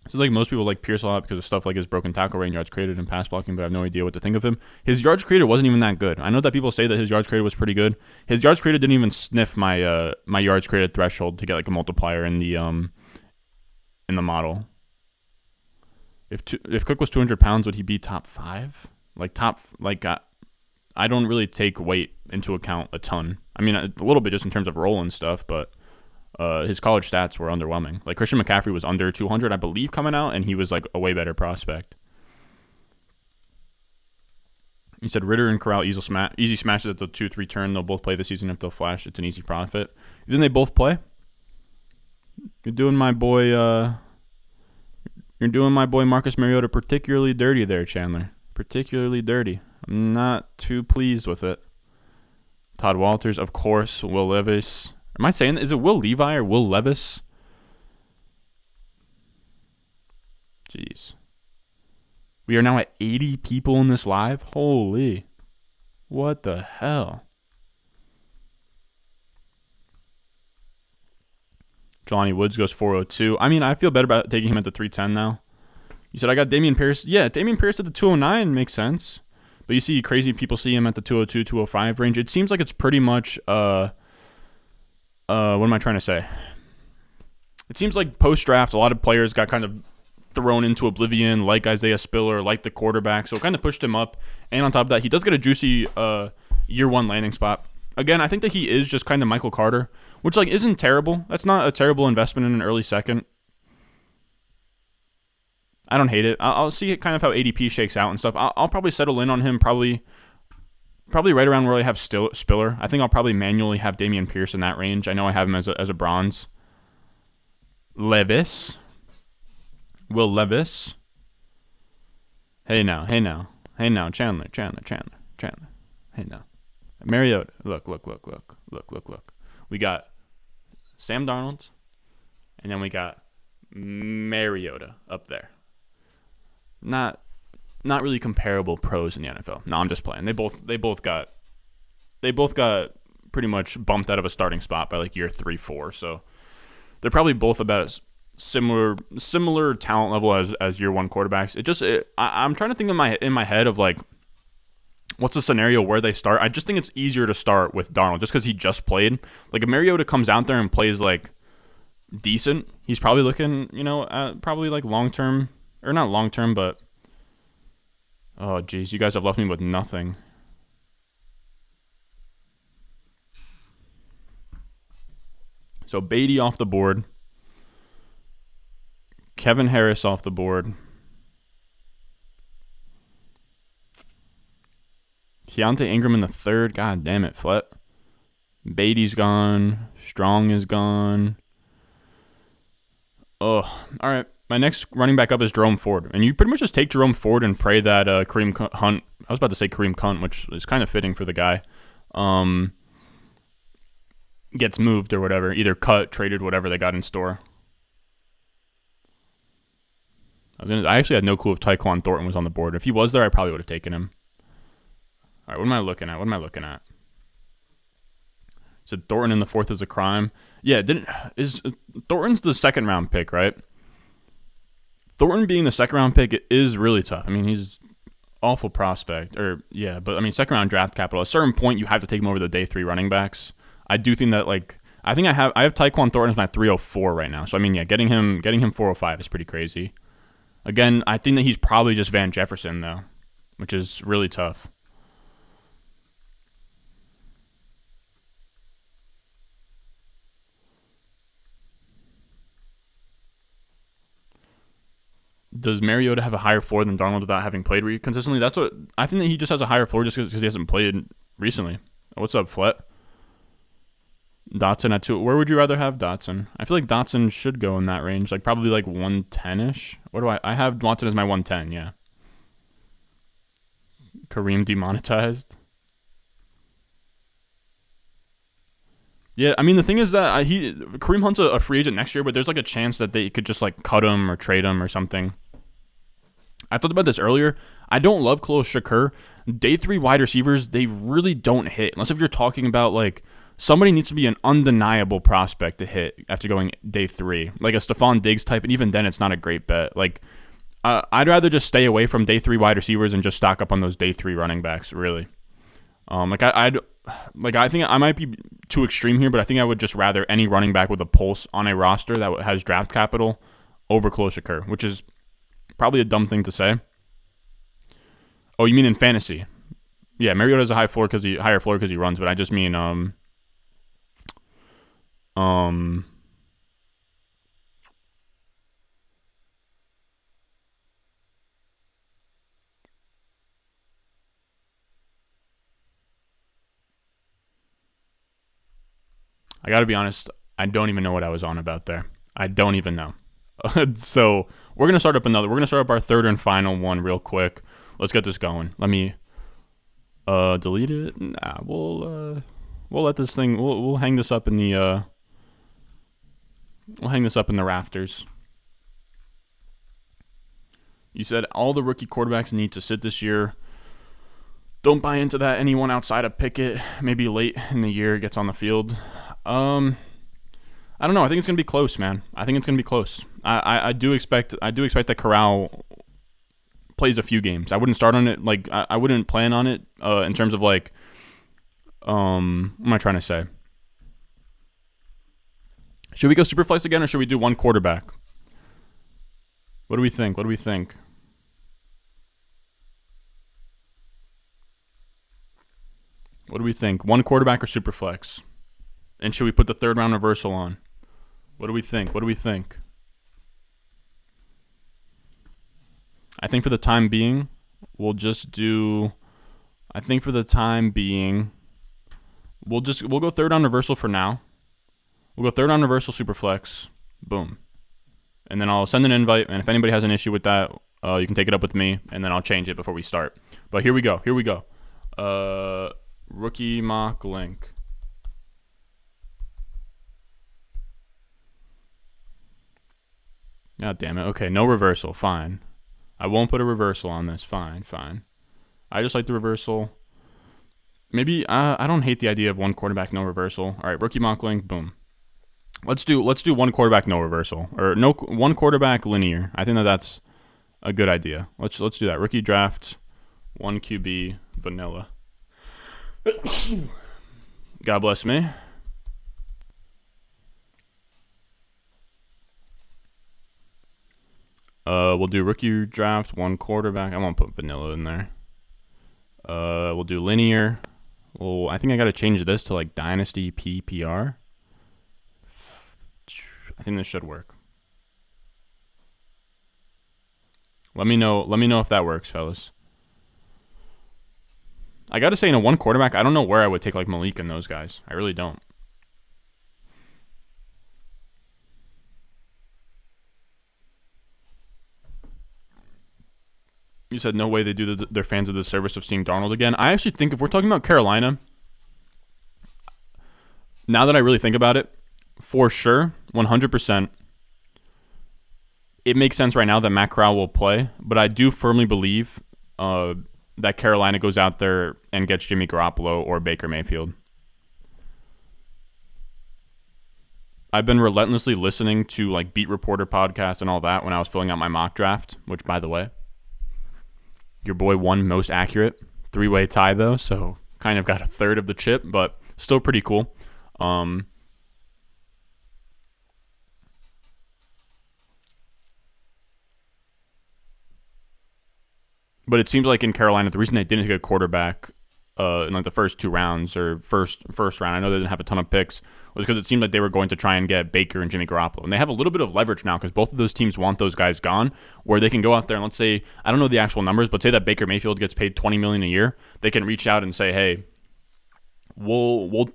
So like most people like Pierce a lot because of stuff like his broken tackle rate and yards created and pass blocking, but I have no idea what to think of him. His yards created wasn't even that good. I know that people say that his yards created was pretty good. His yards created didn't even sniff my my yards created threshold to get like a multiplier in the model. If Cook was 200 pounds, would he be top 5? I don't really take weight into account a ton. I mean, a little bit just in terms of role and stuff, but his college stats were underwhelming. Like Christian McCaffrey was under 200, I believe, coming out, and he was like a way better prospect. He said Ritter and Corral easy smashes at the 2-3 turn. They'll both play this season if they'll flash. It's an easy profit. Then they both play. You're doing my boy. You're doing my boy Marcus Mariota particularly dirty there, Chandler. Particularly dirty. I'm not too pleased with it. Todd Walters, of course. Will Levis. Am I saying that? Is it Will Levi or Will Levis? Jeez. We are now at 80 people in this live. Holy. What the hell? Jelani Woods goes 402. I mean, I feel better about taking him at the 310 now. You said I got Dameon Pierce. Yeah, Dameon Pierce at the 209 makes sense. But you see crazy people see him at the 202, 205 range. It seems like it's pretty much, what am I trying to say? It seems like post-draft, a lot of players got kind of thrown into oblivion, like Isaiah Spiller, like the quarterback. So it kind of pushed him up. And on top of that, he does get a juicy year one landing spot. Again, I think that he is just kind of Michael Carter, which like isn't terrible. That's not a terrible investment in an early second. I don't hate it. I'll see kind of how ADP shakes out and stuff. I'll probably settle in on him probably right around where I have Spiller. I think I'll probably manually have Dameon Pierce in that range. I know I have him as a bronze. Levis. Will Levis. Hey now, Chandler. Hey now. Mariota. Look. We got Sam Darnold, and then we got Mariota up there. Not really comparable pros in the NFL. No, I'm just playing. They both got pretty much bumped out of a starting spot by like year 3-4. So they're probably both about as similar talent level as year one quarterbacks. I'm trying to think in my head of like what's the scenario where they start. I just think it's easier to start with Darnold just because he just played. Like if Mariota comes out there and plays like decent, he's probably looking, at probably like long-term, or not long-term, but oh geez, you guys have left me with nothing. So Beatty off the board. Kevin Harris off the board. Keontae Ingram in the third. God damn it, Flet. Beatty's gone. Strong is gone. Oh, all right. My next running back up is Jerome Ford. And you pretty much just take Jerome Ford and pray that Kareem Hunt, I was about to say Kareem Cunt, which is kind of fitting for the guy, gets moved or whatever. Either cut, traded, whatever they got in store. I actually had no clue if Tyquan Thornton was on the board. If he was there, I probably would have taken him. All right, what am I looking at? So Thornton in the 4th is a crime. Yeah, Thornton's the 2nd round pick, right? Thornton being the 2nd round pick is really tough. I mean, he's awful prospect, but I mean, 2nd round draft capital. At a certain point, you have to take him over the day 3 running backs. I do think that I have Tyquan Thornton as my 304 right now. So I mean, yeah, getting him 405 is pretty crazy. Again, I think that he's probably just Van Jefferson though, which is really tough. Does Mariota have a higher floor than Darnold without having played consistently? That's what I think, that he just has a higher floor just because he hasn't played recently. What's up, Flet? Dotson at 2. Where would you rather have Dotson? I feel like Dotson should go in that range, like probably like 110-ish. What do I have Dotson as my 110, yeah. Kareem demonetized. Yeah, I mean, the thing is that Kareem Hunt's a free agent next year, but there's like a chance that they could just like cut him or trade him or something. I thought about this earlier. I don't love Khalil Shakur. Day 3 wide receivers, they really don't hit. Unless if you're talking about like somebody needs to be an undeniable prospect to hit after going day 3. Like a Stephon Diggs type, and even then it's not a great bet. Like I'd rather just stay away from day 3 wide receivers and just stock up on those day 3 running backs, really. I think I might be too extreme here, but I think I would just rather any running back with a pulse on a roster that has draft capital over Khalil Shakur, which is probably a dumb thing to say. Oh, you mean in fantasy? Yeah, Mariota has a higher floor because he runs, but I just mean I gotta be honest, I don't even know what I was on about there. I don't even know. So we're gonna start up our 3rd and final one real quick. Let's get this going. Let me delete it. Nah, we'll let this thing. We'll hang this up in the rafters. You said all the rookie quarterbacks need to sit this year. Don't buy into that. Anyone outside of Pickett, maybe late in the year, gets on the field. I don't know. I think it's gonna be close, man. I think it's gonna be close. I do expect that Corral plays a few games. I wouldn't start on it. Like I wouldn't plan on it. In terms of like, what am I trying to say? Should we go Superflex again, or should we do one quarterback? What do we think? What do we think? What do we think? One quarterback or Superflex? And should we put the 3rd round reversal on? What do we think? What do we think? I think for the time being, we'll just do. I think for the time being, we'll go 3rd round reversal for now. We'll go 3rd round reversal Superflex. Boom. And then I'll send an invite. And if anybody has an issue with that, you can take it up with me, and then I'll change it before we start. But here we go. Here we go. Rookie mock link. God damn it. Okay, no reversal. Fine. I won't put a reversal on this. Fine. I just like the reversal. Maybe I don't hate the idea of one quarterback, no reversal. All right, rookie mock link. Boom. Let's do one quarterback, no reversal, or no one quarterback linear. I think that's a good idea. Let's do that. Rookie draft, 1 QB vanilla. God bless me. We'll do rookie draft, 1 quarterback. I won't put vanilla in there. We'll do linear. Well, I think I got to change this to like Dynasty PPR. I think this should work. Let me know if that works, fellas. I got to say, in a 1 quarterback, I don't know where I would take like Malik and those guys. I really don't. You said no way they do their fans of the service of seeing Darnold again. I actually think if we're talking about Carolina, now that I really think about it, for sure, 100%, it makes sense right now that Matt Corral will play. But I do firmly believe that Carolina goes out there and gets Jimmy Garoppolo or Baker Mayfield. I've been relentlessly listening to like beat reporter podcasts and all that when I was filling out my mock draft, which, by the way, your boy won most accurate. 3-way tie though, so kind of got a third of the chip, but still pretty cool. But it seems like in Carolina, the reason they didn't take a quarterback in like the first 2 rounds or first round, I know they didn't have a ton of picks, was because it seemed like they were going to try and get Baker and Jimmy Garoppolo. And they have a little bit of leverage now because both of those teams want those guys gone, where they can go out there and let's say, I don't know the actual numbers, but say that Baker Mayfield gets paid $20 million a year, they can reach out and say, hey, we'll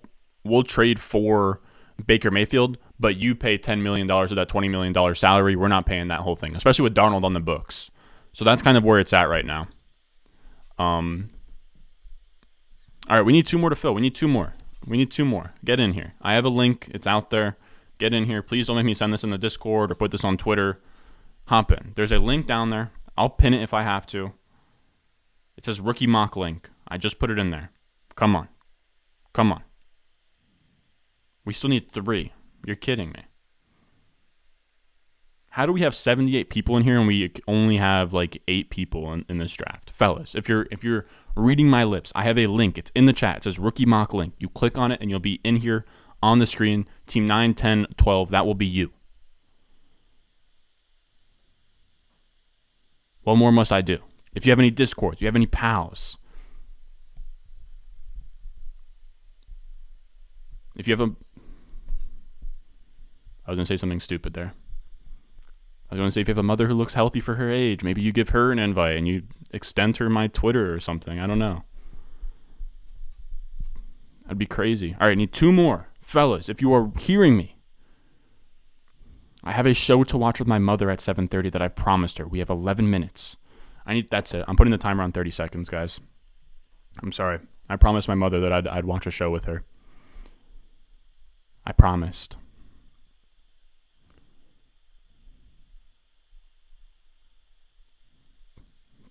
trade for Baker Mayfield, but you pay $10 million of that $20 million salary. We're not paying that whole thing, especially with Darnold on the books. So that's kind of where it's at right now. All right, we need 2 more to fill. We need 2 more. Get in here. I have a link. It's out there. Get in here. Please don't make me send this in the Discord or put this on Twitter. Hop in. There's a link down there. I'll pin it if I have to. It says rookie mock link. I just put it in there. Come on. We still need 3. You're kidding me. How do we have 78 people in here and we only have like 8 people in this draft? Fellas, if you're reading my lips, I have a link. It's in the chat. It says rookie mock link. You click on it and you'll be in here on the screen. Team 9, 10, 12, that will be you. What more must I do? If you have any Discords, if you have any pals, if you have I was going to say something stupid there. I was going to say if you have a mother who looks healthy for her age, maybe you give her an invite and you extend her my Twitter or something. I don't know. That'd be crazy. All right, need 2 more. Fellas, if you are hearing me, I have a show to watch with my mother at 7:30 that I've promised her. We have 11 minutes. That's it. I'm putting the timer on 30 seconds, guys. I'm sorry. I promised my mother that I'd watch a show with her. I promised.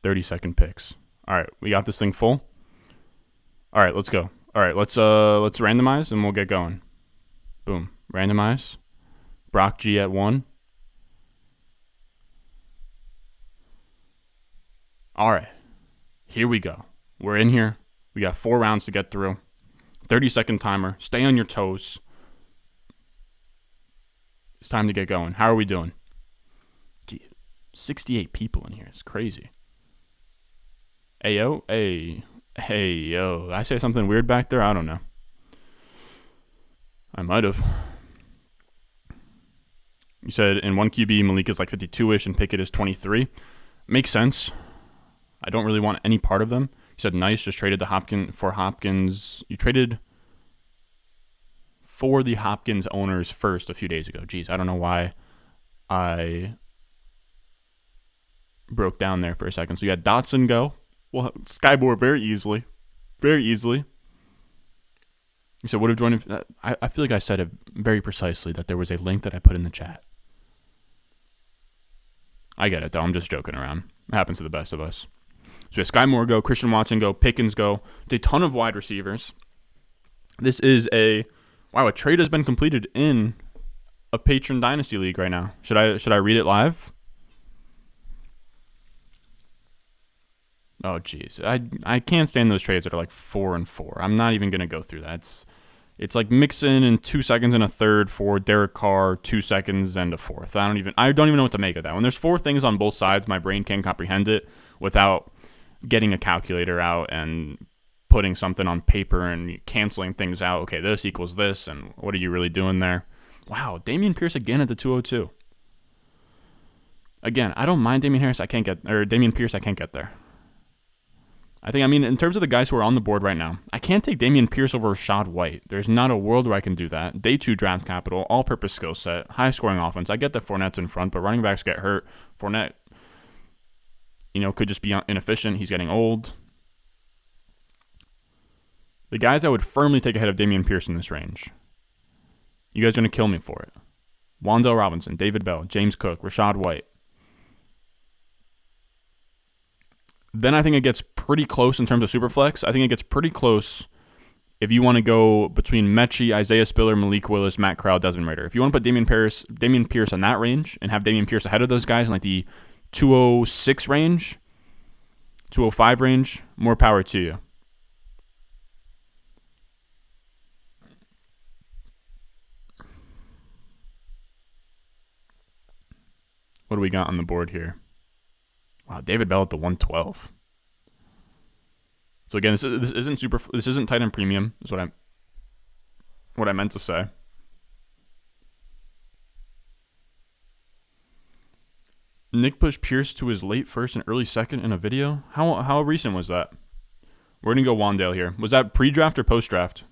30-second picks. All right, we got this thing full. All right, let's go. All right, let's randomize and we'll get going. Boom, randomize. Brock G at 1. All right, here we go. We're in here. We got 4 rounds to get through. 30-second timer. Stay on your toes. It's time to get going. How are we doing? Gee, 68 people in here. It's crazy. Ayo, hey, yo. Did I say something weird back there? I don't know. I might have. You said in 1 QB, Malik is like 52-ish and Pickett is 23. Makes sense. I don't really want any part of them. You said nice, just traded for Hopkins. You traded for the Hopkins owners first a few days ago. Jeez, I don't know why I broke down there for a second. So you had Dotson go. Well, Skyboard very easily. You said would have joined. I feel like I said it very precisely that there was a link that I put in the chat. I get it, though. I'm just joking around. It happens to the best of us. So we have Sky Moore go, Christian Watson go, Pickens go. It's a ton of wide receivers. This is a trade has been completed in a Patron Dynasty League right now. Should I read it live? Oh, jeez. I can't stand those trades that are like 4 and 4. I'm not even going to go through that. It's like Mixon in 2 seconds and a third for Derek Carr, 2 seconds and a fourth. I don't even know what to make of that. When there's 4 things on both sides, my brain can't comprehend it without getting a calculator out and putting something on paper and canceling things out. Okay, this equals this, and what are you really doing there? Wow, Dameon Pierce again at the 202. Again, I don't mind Dameon Pierce. I can't get there. In terms of the guys who are on the board right now, I can't take Dameon Pierce over Rashad White. There's not a world where I can do that. Day 2 draft capital, all-purpose skill set, high-scoring offense. I get that Fournette's in front, but running backs get hurt. Fournette, could just be inefficient. He's getting old. The guys I would firmly take ahead of Dameon Pierce in this range. You guys are going to kill me for it. Wan'Dale Robinson, David Bell, James Cook, Rashad White. Then I think it gets pretty close in terms of Superflex. I think it gets pretty close if you want to go between Mechie, Isaiah Spiller, Malik Willis, Matt Corral, Desmond Ridder. If you want to put Dameon Pierce on that range and have Dameon Pierce ahead of those guys in like the 206 range, 205 range, more power to you. What do we got on the board here? Wow, David Bell at the 112. So again, this isn't tight end premium. Is what I meant to say. Nick pushed Pierce to his late first and early second in a video. How recent was that? We're gonna go Wandale here. Was that pre-draft or post-draft?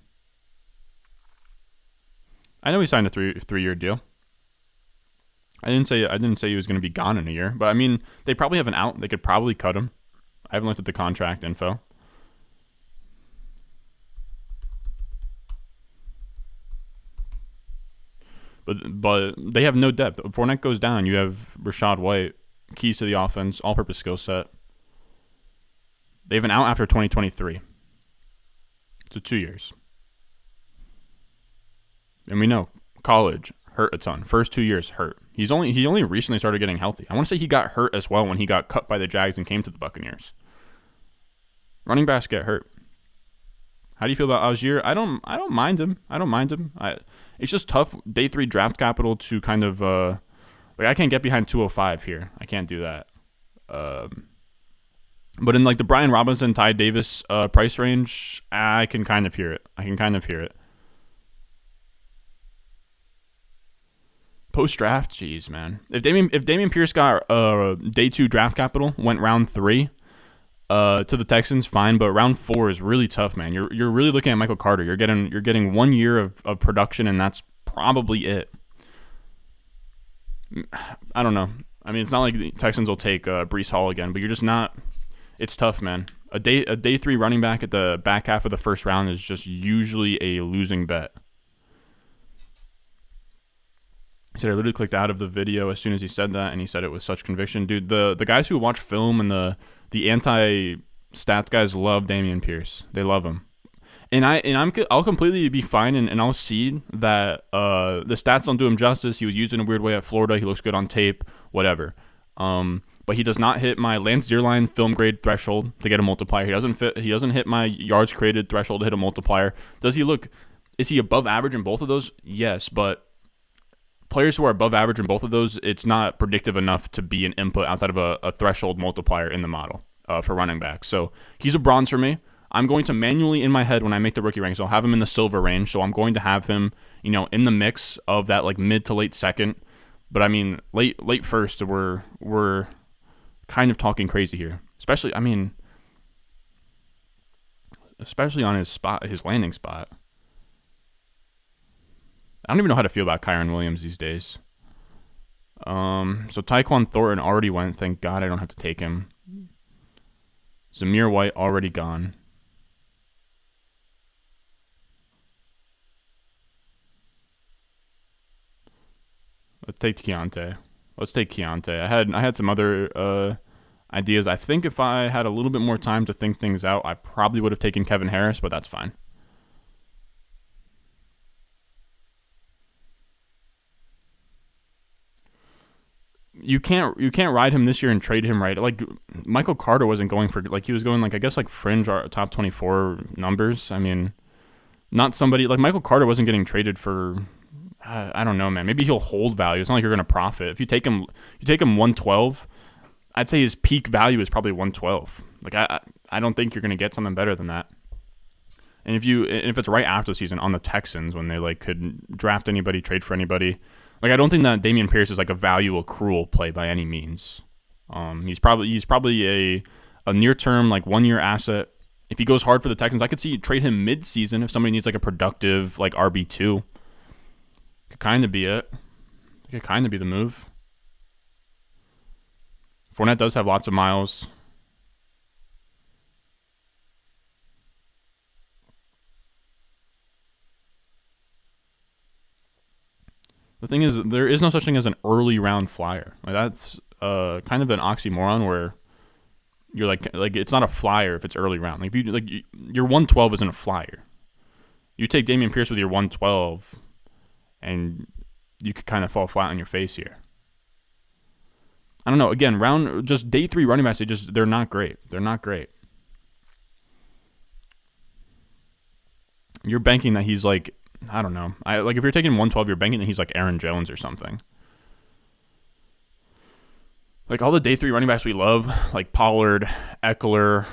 I know he signed a three-year deal. I didn't say he was going to be gone in a year, but I mean, they probably have an out. They could probably cut him. I haven't looked at the contract info. But they have no depth. If Fournette goes down, you have Rachaad White, keys to the offense, all-purpose skill set. They have an out after 2023. So 2 years. And we know college hurt a ton. First 2 years hurt. He only recently started getting healthy. I want to say he got hurt as well when he got cut by the Jags and came to the Buccaneers. Running backs get hurt. How do you feel about Algier? I don't mind him. It's just tough day 3 draft capital to kind of I can't get behind 205 here. I can't do that. But in like the Brian Robinson, Ty Davis price range, I can kind of hear it. Post draft, jeez, man. If Dameon Pierce got day 2 draft capital, went round 3 to the Texans, fine. But round 4 is really tough, man. You're really looking at Michael Carter. You're getting 1 year of production, and that's probably it. I don't know. I mean, it's not like the Texans will take Breece Hall again, but you're just not. It's tough, man. A day 3 running back at the back half of the first round is just usually a losing bet. He said I literally clicked out of the video as soon as he said that, and he said it with such conviction. Dude, the guys who watch film and the anti-stats guys love Dameon Pierce. They love him. And I'll completely be fine, and I'll see that the stats don't do him justice. He was used in a weird way at Florida. He looks good on tape, whatever. But he does not hit my Lance Zierlein film grade threshold to get a multiplier. He doesn't hit my yards created threshold to hit a multiplier. Is he above average in both of those? Yes, but players who are above average in both of those, it's not predictive enough to be an input outside of a threshold multiplier in the model for running backs. So he's a bronze for me. I'm going to manually in my head when I make the rookie rankings, I'll have him in the silver range. So I'm going to have him, in the mix of that like mid to late second. But I mean, late first, we're kind of talking crazy here. Especially on his landing spot. I don't even know how to feel about Kyron Williams these days. So Tyquan Thornton already went. Thank God I don't have to take him. Zamir White already gone. Let's take Keontae. I had some other ideas. I think if I had a little bit more time to think things out, I probably would have taken Kevin Harris, but that's fine. You can't ride him this year and trade him right. Like Michael Carter wasn't going for he was going I guess fringe or top 24 numbers. I mean, not somebody like Michael Carter wasn't getting traded for. I don't know, man. Maybe he'll hold value. It's not like you're going to profit. If you take him 112, I'd say his peak value is probably 112. I don't think you're going to get something better than that. And if it's right after the season on the Texans when they could draft anybody, trade for anybody. I don't think that Dameon Pierce is a value accrual play by any means. He's probably a near-term 1 year asset. If he goes hard for the Texans, I could see trade him mid-season if somebody needs a productive RB2. Could kind of be it. Could kind of be the move. Fournette does have lots of miles. The thing is, there is no such thing as an early round flyer. That's kind of an oxymoron where you're it's not a flyer if it's early round. If your 112 isn't a flyer. You take Dameon Pierce with your 112, and you could kind of fall flat on your face here. I don't know. Again, just day 3 running backs, they're not great. They're not great. You're banking that he's like, I don't know. If you're taking 112, you're banking that he's like Aaron Jones or something. Like all the day 3 running backs we love, like Pollard, Eckler,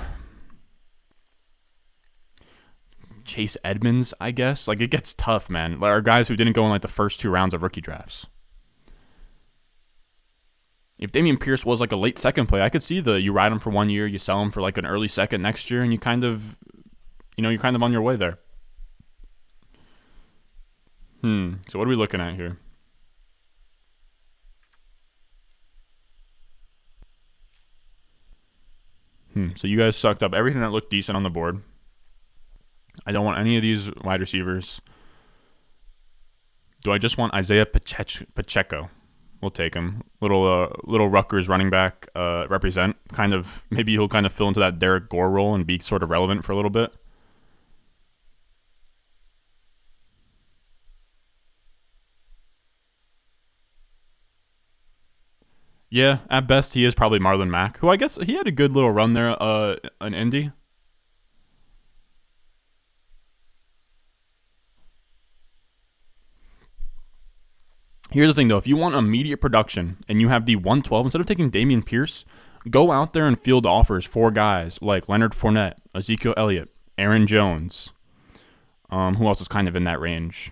Chase Edmonds, I guess. Like it gets tough, man. Like our guys who didn't go in like the first 2 rounds of rookie drafts. If Dameon Pierce was like a late second play, I could see you ride him for 1 year, you sell him for like an early second next year, and you kind of, you're kind of on your way there. So what are we looking at here? So you guys sucked up everything that looked decent on the board. I don't want any of these wide receivers. Do I just want Isaiah Pacheco? We'll take him. Little Rutgers running back represent. Kind of, maybe he'll kind of fill into that Derek Gore role and be sort of relevant for a little bit. Yeah, at best he is probably Marlon Mack, who I guess he had a good little run there in Indy. Here's the thing, though. If you want immediate production and you have the 112, instead of taking Dameon Pierce, go out there and field offers for guys like Leonard Fournette, Ezekiel Elliott, Aaron Jones. Who else is kind of in that range?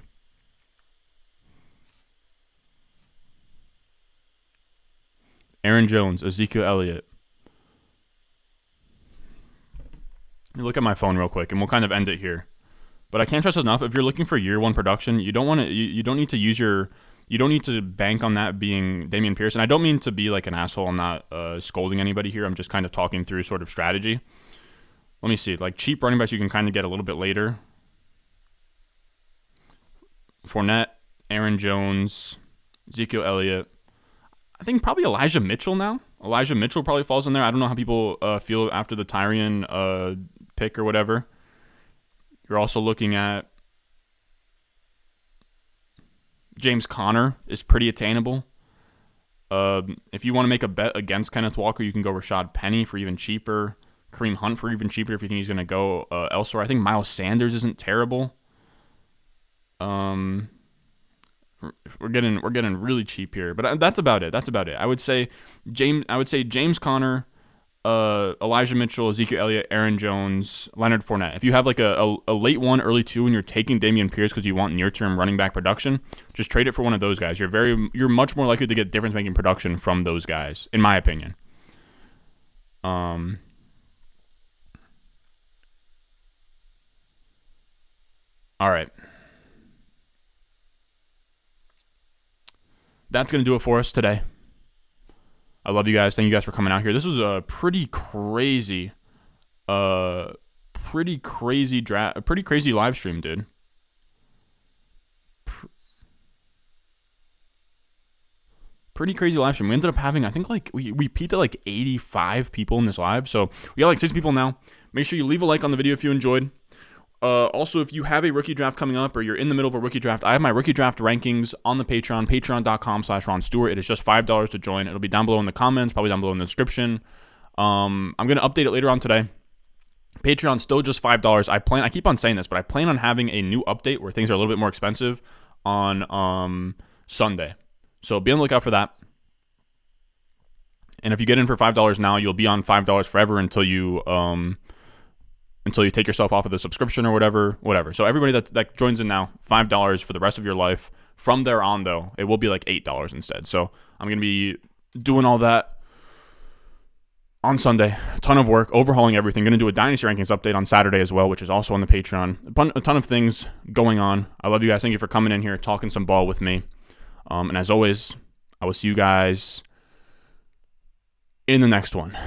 Aaron Jones, Ezekiel Elliott. Let me look at my phone real quick, and we'll kind of end it here. But I can't stress enough, if you're looking for year 1 production, you don't need to bank on that being Dameon Pierce. And I don't mean to be like an asshole. I'm not scolding anybody here. I'm just kind of talking through sort of strategy. Let me see. Like cheap running backs you can kind of get a little bit later. Fournette, Aaron Jones, Ezekiel Elliott. I think probably Elijah Mitchell now. Elijah Mitchell probably falls in there. I don't know how people feel after the Tyrion pick or whatever. You're also looking at James Conner is pretty attainable. If you want to make a bet against Kenneth Walker, you can go Rashad Penny for even cheaper. Kareem Hunt for even cheaper if you think he's going to go elsewhere. I think Miles Sanders isn't terrible. We're getting really cheap here, but that's about it. I would say James Conner, Elijah Mitchell, Ezekiel Elliott, Aaron Jones, Leonard Fournette. If you have like a late 1, early 2, and you're taking Dameon Pierce because you want near-term running back production, just trade it for one of those guys. You're much more likely to get difference-making production from those guys, in my opinion. All right. That's going to do it for us today. I love you guys. Thank you guys for coming out here. This was a pretty crazy live stream, dude. Pretty crazy live stream. We ended up having, I think, like we peaked at like 85 people in this live. So we got like 6 people now. Make sure you leave a like on the video if you enjoyed. Also, if you have a rookie draft coming up or you're in the middle of a rookie draft, I have my rookie draft rankings on the Patreon, patreon.com/Ron Stewart. It is just $5 to join. It'll be down below in the comments, probably down below in the description. I'm going to update it later on today. Patreon still just $5. I keep on saying this, but I plan on having a new update where things are a little bit more expensive on Sunday. So be on the lookout for that. And if you get in for $5 now, you'll be on $5 forever until you take yourself off of the subscription or whatever. So everybody that joins in now, $5 for the rest of your life. From there on, though, it will be like $8 instead. So I'm going to be doing all that on Sunday. A ton of work, overhauling everything. Going to do a Dynasty Rankings update on Saturday as well, which is also on the Patreon. A ton of things going on. I love you guys. Thank you for coming in here, talking some ball with me. And as always, I will see you guys in the next one.